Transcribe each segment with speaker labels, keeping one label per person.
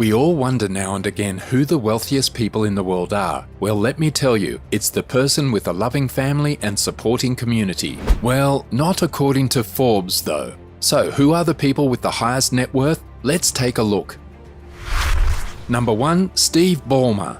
Speaker 1: We all wonder now and again who the wealthiest people in the world are. Well, let me tell you, it's the person with a loving family and supporting community. Well, not according to Forbes though. So, who are the people with the highest net worth? Let's take a look. Number 1. Steve Ballmer.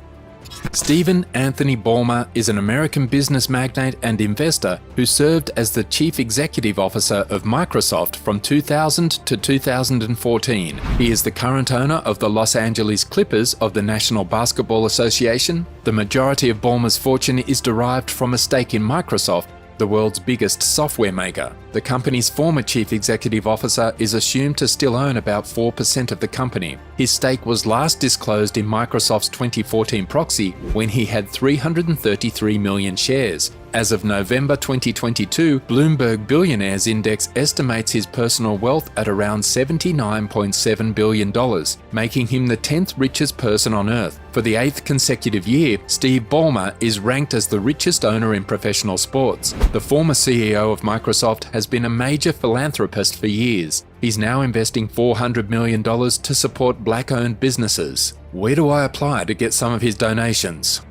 Speaker 1: Stephen Anthony Ballmer is an American business magnate and investor who served as the Chief Executive Officer of Microsoft from 2000 to 2014. He is the current owner of the Los Angeles Clippers of the National Basketball Association. The majority of Ballmer's fortune is derived from a stake in Microsoft, the world's biggest software maker. The company's former chief executive officer is assumed to still own about 4% of the company. His stake was last disclosed in Microsoft's 2014 proxy when he had 333 million shares. As of November 2022, Bloomberg Billionaires Index estimates his personal wealth at around $79.7 billion, making him the 10th richest person on Earth. For the 8th consecutive year, Steve Ballmer is ranked as the richest owner in professional sports. The former CEO of Microsoft has been a major philanthropist for years. He's now investing $400 million to support Black-owned businesses. Where do I apply to get some of his donations?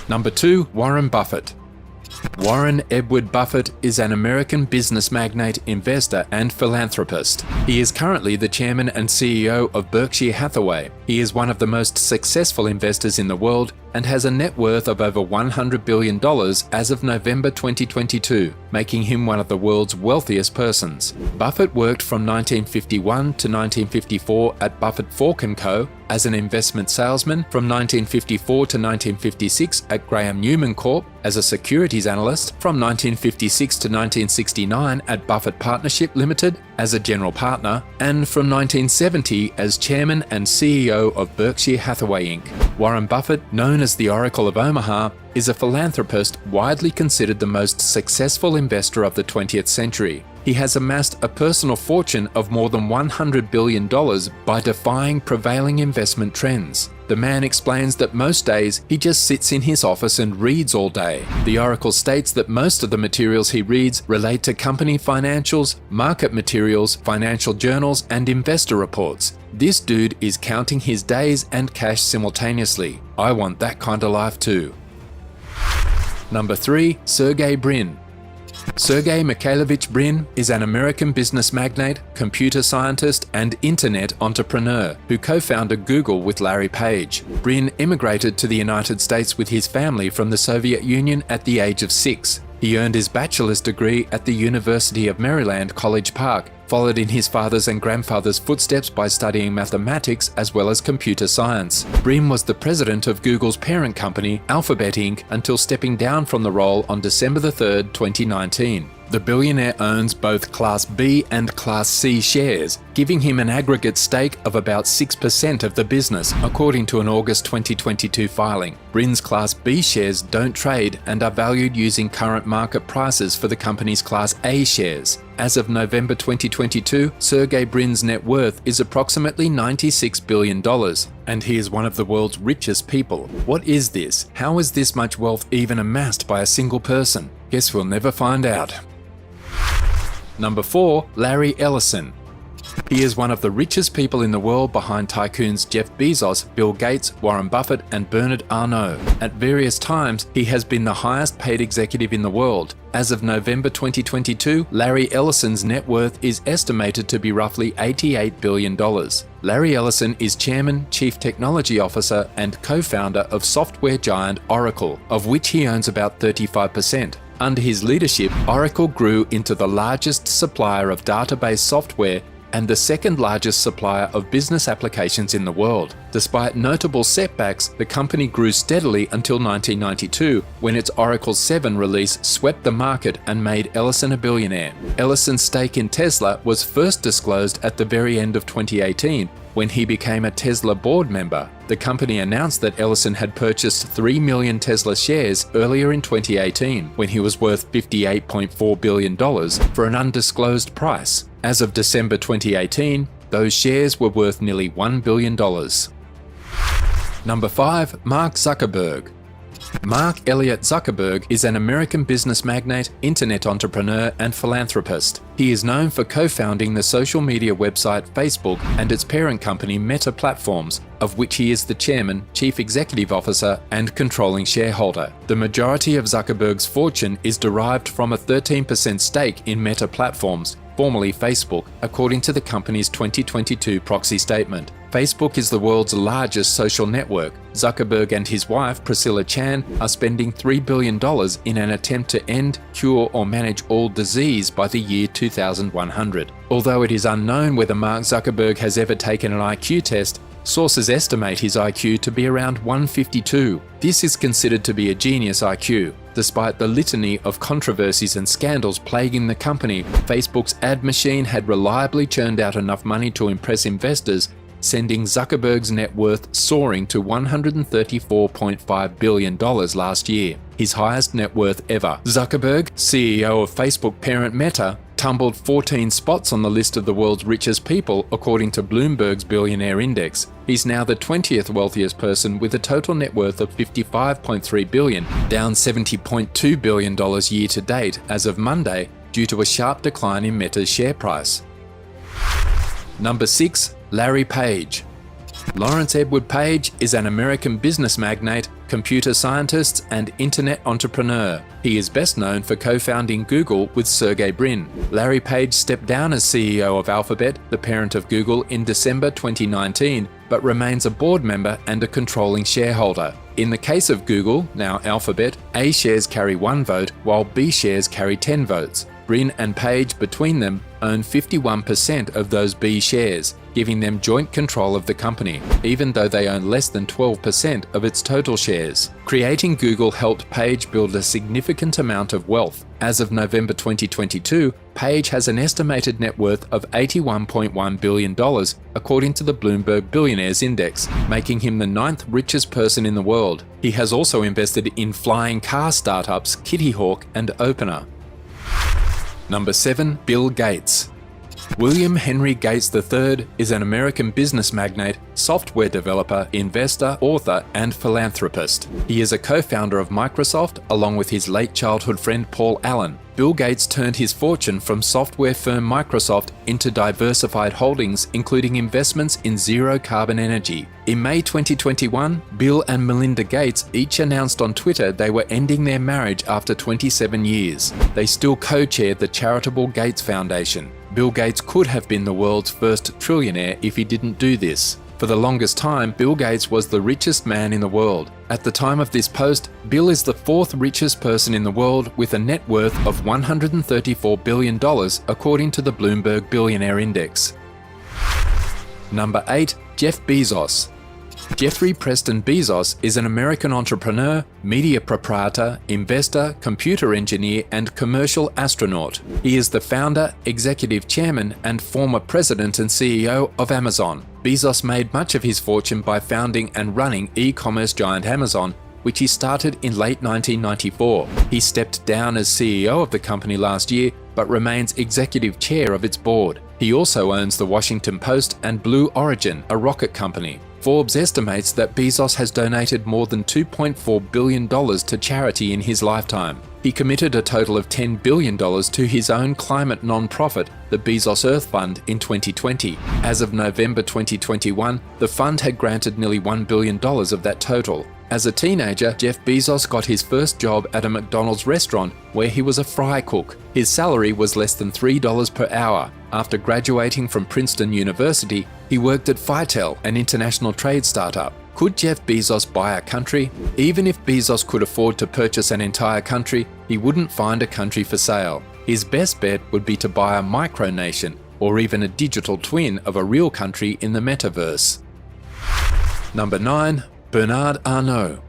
Speaker 1: Number 2. Warren Buffett. Warren Edward Buffett is an American business magnate, investor, and philanthropist. He is currently the chairman and CEO of Berkshire Hathaway. He is one of the most successful investors in the world and has a net worth of over $100 billion as of November 2022, making him one of the world's wealthiest persons. Buffett worked from 1951 to 1954 at Buffett Fork & Co. as an investment salesman, from 1954 to 1956 at Graham Newman Corp. as a securities analyst, from 1956 to 1969 at Buffett Partnership Limited as a general partner, and from 1970 as chairman and CEO of Berkshire Hathaway Inc. Warren Buffett, known as the Oracle of Omaha, is a philanthropist widely considered the most successful investor of the 20th century. He has amassed a personal fortune of more than $100 billion by defying prevailing investment trends. The man explains that most days he just sits in his office and reads all day. The Oracle states that most of the materials he reads relate to company financials, market materials, financial journals, and investor reports. This dude is counting his days and cash simultaneously. I want that kind of life too. Number 3. Sergey Brin. Sergey Mikhailovich Brin is an American business magnate, computer scientist, and internet entrepreneur who co-founded Google with Larry Page. Brin immigrated to the United States with his family from the Soviet Union at the age of 6. He earned his bachelor's degree at the University of Maryland, College Park, followed in his father's and grandfather's footsteps by studying mathematics as well as computer science. Brin was the president of Google's parent company, Alphabet Inc., until stepping down from the role on December 3, 2019. The billionaire owns both Class B and Class C shares, giving him an aggregate stake of about 6% of the business, according to an August 2022 filing. Brin's Class B shares don't trade and are valued using current market prices for the company's Class A shares. As of November 2022, Sergey Brin's net worth is approximately $96 billion, and he is one of the world's richest people. What is this? How is this much wealth even amassed by a single person? Guess we'll never find out. Number 4. Larry Ellison. He is one of the richest people in the world behind tycoons Jeff Bezos, Bill Gates, Warren Buffett, and Bernard Arnault. At various times, he has been the highest paid executive in the world. As of November 2022, Larry Ellison's net worth is estimated to be roughly $88 billion. Larry Ellison is chairman, chief technology officer, and co-founder of software giant Oracle, of which he owns about 35%. Under his leadership, Oracle grew into the largest supplier of database software and the second largest supplier of business applications in the world. Despite notable setbacks, the company grew steadily until 1992, when its Oracle 7 release swept the market and made Ellison a billionaire. Ellison's stake in Tesla was first disclosed at the very end of 2018, when he became a Tesla board member. The company announced that Ellison had purchased 3 million Tesla shares earlier in 2018, when he was worth $58.4 billion for an undisclosed price. As of December 2018, those shares were worth nearly $1 billion. Number 5. Mark Zuckerberg. Mark Elliott Zuckerberg is an American business magnate, internet entrepreneur, and philanthropist. He is known for co-founding the social media website Facebook and its parent company Meta Platforms, of which he is the chairman, chief executive officer, and controlling shareholder. The majority of Zuckerberg's fortune is derived from a 13% stake in Meta Platforms, formerly Facebook, according to the company's 2022 proxy statement. Facebook is the world's largest social network. Zuckerberg and his wife, Priscilla Chan, are spending $3 billion in an attempt to end, cure, or manage all disease by the year 2100. Although it is unknown whether Mark Zuckerberg has ever taken an IQ test, sources estimate his IQ to be around 152. This is considered to be a genius IQ. Despite the litany of controversies and scandals plaguing the company, Facebook's ad machine had reliably churned out enough money to impress investors, sending Zuckerberg's net worth soaring to $134.5 billion last year, his highest net worth ever. Zuckerberg, CEO of Facebook parent Meta, tumbled 14 spots on the list of the world's richest people according to Bloomberg's Billionaire Index. He's now the 20th wealthiest person with a total net worth of $55.3 billion, down $70.2 billion year to date as of Monday due to a sharp decline in Meta's share price. Number 6. Larry Page. Lawrence Edward Page is an American business magnate, computer scientist, and internet entrepreneur. He is best known for co-founding Google with Sergey Brin. Larry Page stepped down as CEO of Alphabet, the parent of Google, in December 2019, but remains a board member and a controlling shareholder. In the case of Google, now Alphabet, A shares carry 1 vote, while B shares carry 10 votes. Brin and Page between them own 51% of those B shares, giving them joint control of the company, even though they own less than 12% of its total shares. Creating Google helped Page build a significant amount of wealth. As of November 2022, Page has an estimated net worth of $81.1 billion, according to the Bloomberg Billionaires Index, making him the 9th richest person in the world. He has also invested in flying car startups Kitty Hawk and Opener. Number 7. Bill Gates. William Henry Gates III is an American business magnate, software developer, investor, author, and philanthropist. He is a co-founder of Microsoft, along with his late childhood friend Paul Allen. Bill Gates turned his fortune from software firm Microsoft into diversified holdings, including investments in zero-carbon energy. In May 2021, Bill and Melinda Gates each announced on Twitter they were ending their marriage after 27 years. They still co-chair the charitable Gates Foundation. Bill Gates could have been the world's first trillionaire if he didn't do this. For the longest time, Bill Gates was the richest man in the world. At the time of this post, Bill is the 4th richest person in the world with a net worth of $134 billion, according to the Bloomberg Billionaire Index. Number 8. Jeff Bezos. Jeffrey Preston Bezos is an American entrepreneur, media proprietor, investor, computer engineer, and commercial astronaut. He is the founder, executive chairman, and former president and CEO of Amazon. Bezos made much of his fortune by founding and running e-commerce giant Amazon, which he started in late 1994. He stepped down as CEO of the company last year, but remains executive chair of its board. He also owns the Washington Post and Blue Origin, a rocket company. Forbes estimates that Bezos has donated more than $2.4 billion to charity in his lifetime. He committed a total of $10 billion to his own climate non-profit, the Bezos Earth Fund, in 2020. As of November 2021, the fund had granted nearly $1 billion of that total. As a teenager, Jeff Bezos got his first job at a McDonald's restaurant where he was a fry cook. His salary was less than $3 per hour. After graduating from Princeton University, he worked at Fitel, an international trade startup. Could Jeff Bezos buy a country? Even if Bezos could afford to purchase an entire country, he wouldn't find a country for sale. His best bet would be to buy a micronation, or even a digital twin of a real country in the metaverse. Number 9. Bernard Arnault.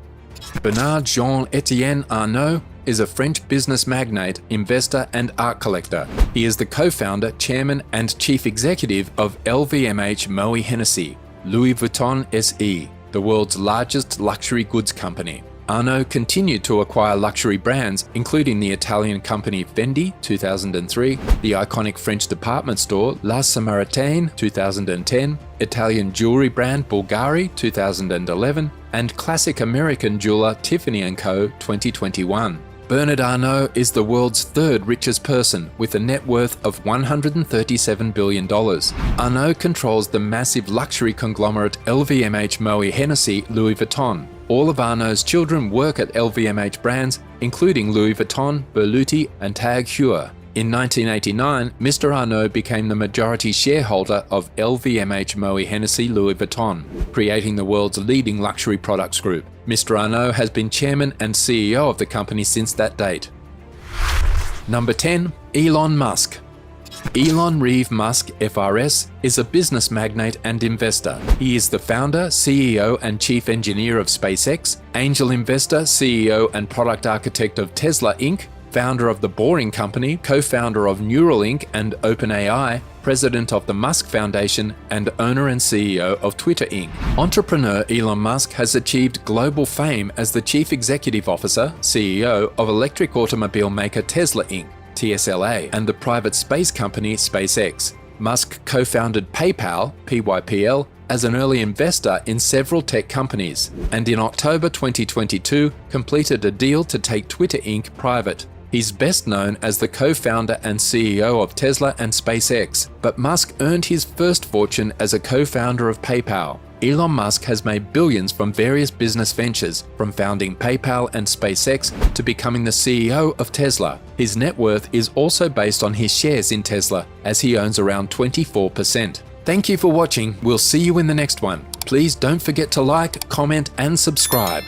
Speaker 1: Bernard Jean-Etienne Arnault is a French business magnate, investor, and art collector. He is the co-founder, chairman, and chief executive of LVMH Moët Hennessy, Louis Vuitton SE, the world's largest luxury goods company. Arnault continued to acquire luxury brands, including the Italian company Fendi, 2003, the iconic French department store La Samaritaine, 2010, Italian jewelry brand Bulgari, 2011, and classic American jeweler Tiffany & Co. 2021. Bernard Arnault is the world's third richest person with a net worth of $137 billion. Arnault controls the massive luxury conglomerate LVMH Moët Hennessy Louis Vuitton. All of Arnault's children work at LVMH brands, including Louis Vuitton, Berluti, and Tag Heuer. In 1989, Mr. Arnault became the majority shareholder of LVMH Moët Hennessy Louis Vuitton, creating the world's leading luxury products group. Mr. Arnault has been chairman and CEO of the company since that date. Number 10. Elon Musk. Elon Reeve Musk, FRS, is a business magnate and investor. He is the founder, CEO, and chief engineer of SpaceX, angel investor, CEO, and product architect of Tesla Inc., founder of The Boring Company, co-founder of Neuralink and OpenAI, president of the Musk Foundation, and owner and CEO of Twitter Inc. Entrepreneur Elon Musk has achieved global fame as the chief executive officer, CEO, of electric automobile maker Tesla Inc., TSLA, and the private space company SpaceX. Musk co-founded PayPal, PYPL, as an early investor in several tech companies, and in October 2022 completed a deal to take Twitter Inc. private. He's best known as the co-founder and CEO of Tesla and SpaceX, but Musk earned his first fortune as a co-founder of PayPal. Elon Musk has made billions from various business ventures, from founding PayPal and SpaceX to becoming the CEO of Tesla. His net worth is also based on his shares in Tesla, as he owns around 24%. Thank you for watching. We'll see you in the next one. Please don't forget to like, comment, and subscribe.